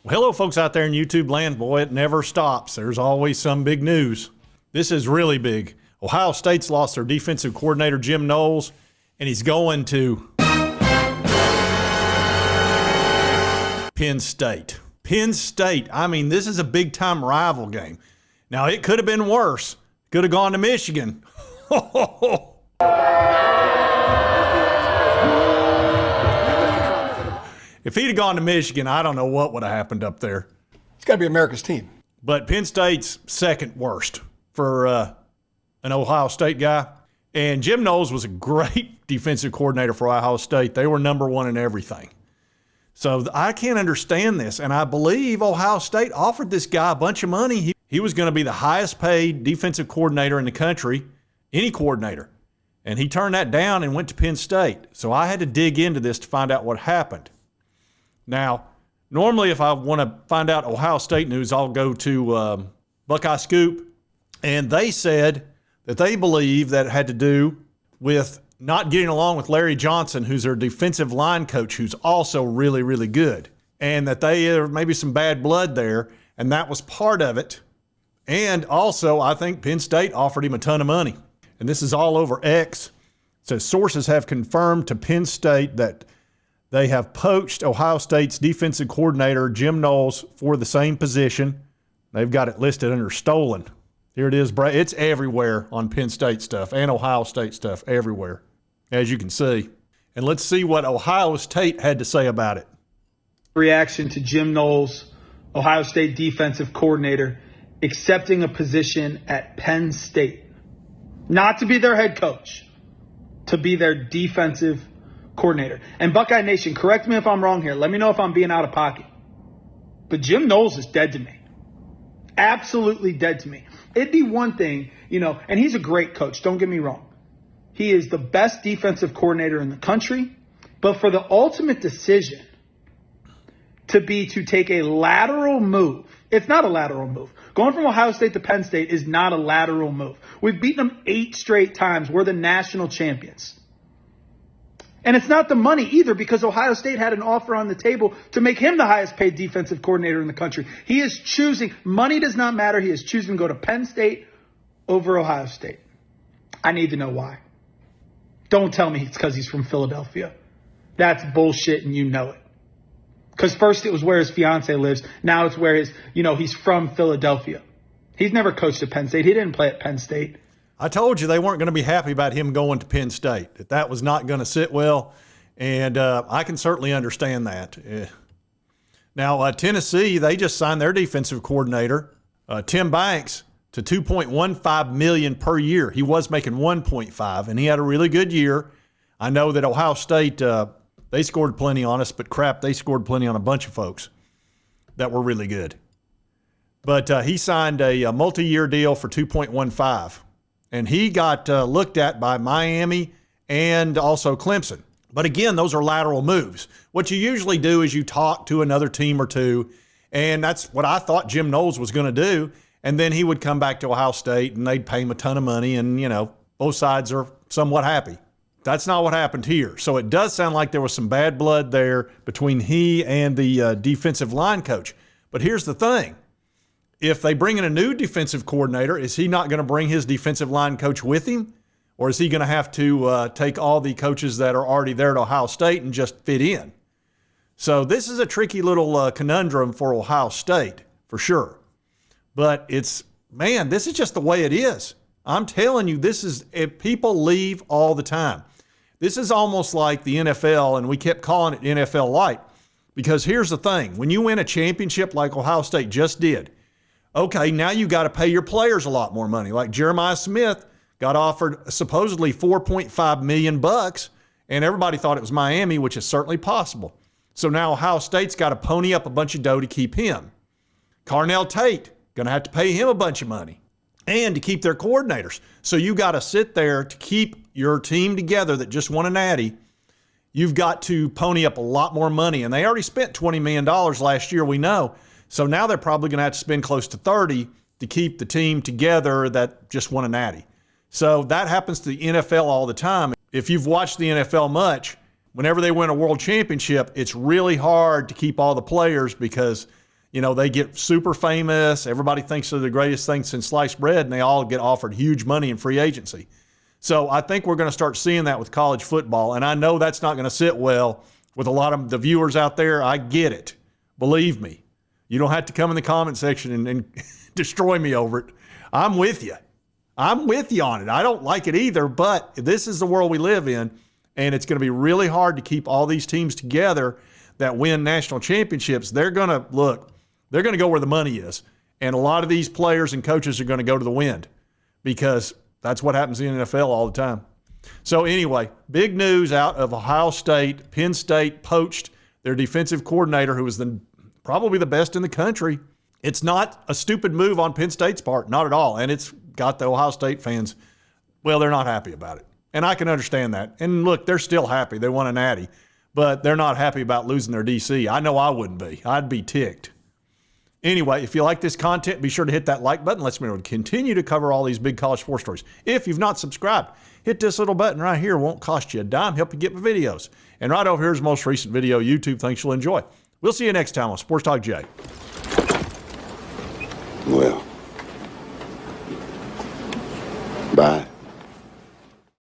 Well, hello, folks out there in YouTube land. Boy, it never stops. There's always some big news. This is really big. Ohio State's lost their defensive coordinator, Jim Knowles, and he's going to Penn State. Penn State. I mean, this is a big-time rival game. Now, it could have been worse. Could have gone to Michigan. If he'd have gone to Michigan, I don't know what would have happened up there. It's got to be America's team. But Penn State's second worst for an Ohio State guy. And Jim Knowles was a great defensive coordinator for Ohio State. They were number one in everything. So I can't understand this. And I believe Ohio State offered this guy a bunch of money. He was going to be the highest paid defensive coordinator in the country, any coordinator. And he turned that down and went to Penn State. So I had to dig into this to find out what happened. Now, normally if I want to find out Ohio State news, I'll go to Buckeye Scoop. And they said that they believe that it had to do with not getting along with Larry Johnson, who's their defensive line coach, who's also really, really good. And that there may be some bad blood there, and that was part of it. And also, I think Penn State offered him a ton of money. And this is all over X. It says sources have confirmed to Penn State that they have poached Ohio State's defensive coordinator, Jim Knowles, for the same position. They've got it listed under stolen. Here it is. It's everywhere on Penn State stuff and Ohio State stuff, everywhere, as you can see. And let's see what Ohio State had to say about it. Reaction to Jim Knowles, Ohio State defensive coordinator, accepting a position at Penn State. Not to be their head coach, to be their defensive coordinator. And Buckeye Nation, correct me if I'm wrong here. Let me know if I'm being out of pocket. But Jim Knowles is dead to me. Absolutely dead to me. It'd be one thing, and he's a great coach. Don't get me wrong. He is the best defensive coordinator in the country. But for the ultimate decision to take a lateral move, it's not a lateral move. Going from Ohio State to Penn State is not a lateral move. We've beaten them 8 straight times. We're the national champions. And it's not the money either, because Ohio State had an offer on the table to make him the highest paid defensive coordinator in the country. He is choosing, money does not matter. He is choosing to go to Penn State over Ohio State. I need to know why. Don't tell me it's because he's from Philadelphia. That's bullshit and you know it. Because first it was where his fiance lives. Now it's where he's from Philadelphia. He's never coached at Penn State. He didn't play at Penn State. I told you they weren't going to be happy about him going to Penn State, that was not going to sit well, and I can certainly understand that. Now, Tennessee, they just signed their defensive coordinator, Tim Banks, to $2.15 million per year. He was making $1.5, and he had a really good year. I know that Ohio State, they scored plenty on us, but crap, they scored plenty on a bunch of folks that were really good. But he signed a multi-year deal for $2.15. And he got looked at by Miami and also Clemson. But again, those are lateral moves. What you usually do is you talk to another team or two, and that's what I thought Jim Knowles was going to do. And then he would come back to Ohio State, and they'd pay him a ton of money, and, both sides are somewhat happy. That's not what happened here. So it does sound like there was some bad blood there between he and the defensive line coach. But here's the thing. If they bring in a new defensive coordinator, is he not going to bring his defensive line coach with him? Or is he going to have to take all the coaches that are already there at Ohio State and just fit in? So this is a tricky little conundrum for Ohio State, for sure. But this is just the way it is. I'm telling you, people leave all the time. This is almost like the NFL, and we kept calling it NFL light. Because here's the thing. When you win a championship like Ohio State just did, okay, now you got to pay your players a lot more money. Like Jeremiah Smith got offered supposedly $4.5 million, and everybody thought it was Miami, which is certainly possible. So now Ohio State's got to pony up a bunch of dough to keep him. Carnell Tate, going to have to pay him a bunch of money and to keep their coordinators. So you got to sit there to keep your team together that just won a natty. You've got to pony up a lot more money, and they already spent $20 million last year, we know. So now they're probably going to have to spend close to 30 to keep the team together that just won a natty. So that happens to the NFL all the time. If you've watched the NFL much, whenever they win a world championship, it's really hard to keep all the players because You know, they get super famous. Everybody thinks they're the greatest thing since sliced bread, and they all get offered huge money in free agency. So I think we're going to start seeing that with college football. And I know that's not going to sit well with a lot of the viewers out there. I get it. Believe me. You don't have to come in the comment section and destroy me over it. I'm with you. I'm with you on it. I don't like it either, but this is the world we live in, and it's going to be really hard to keep all these teams together that win national championships. They're going to go where the money is, and a lot of these players and coaches are going to go to the wind because that's what happens in the NFL all the time. So anyway, big news out of Ohio State. Penn State poached their defensive coordinator, who was probably the best in the country. It's not a stupid move on Penn State's part, not at all. And it's got the Ohio State fans, well, they're not happy about it. And I can understand that. And look, they're still happy. They won a natty. But they're not happy about losing their DC. I know I wouldn't be. I'd be ticked. Anyway, if you like this content, be sure to hit that like button. Let's continue to cover all these big college sports stories. If you've not subscribed, hit this little button right here. It won't cost you a dime. Help you get my videos. And right over here is the most recent video YouTube thinks you'll enjoy. We'll see you next time on Sports Talk Jay. Well, bye.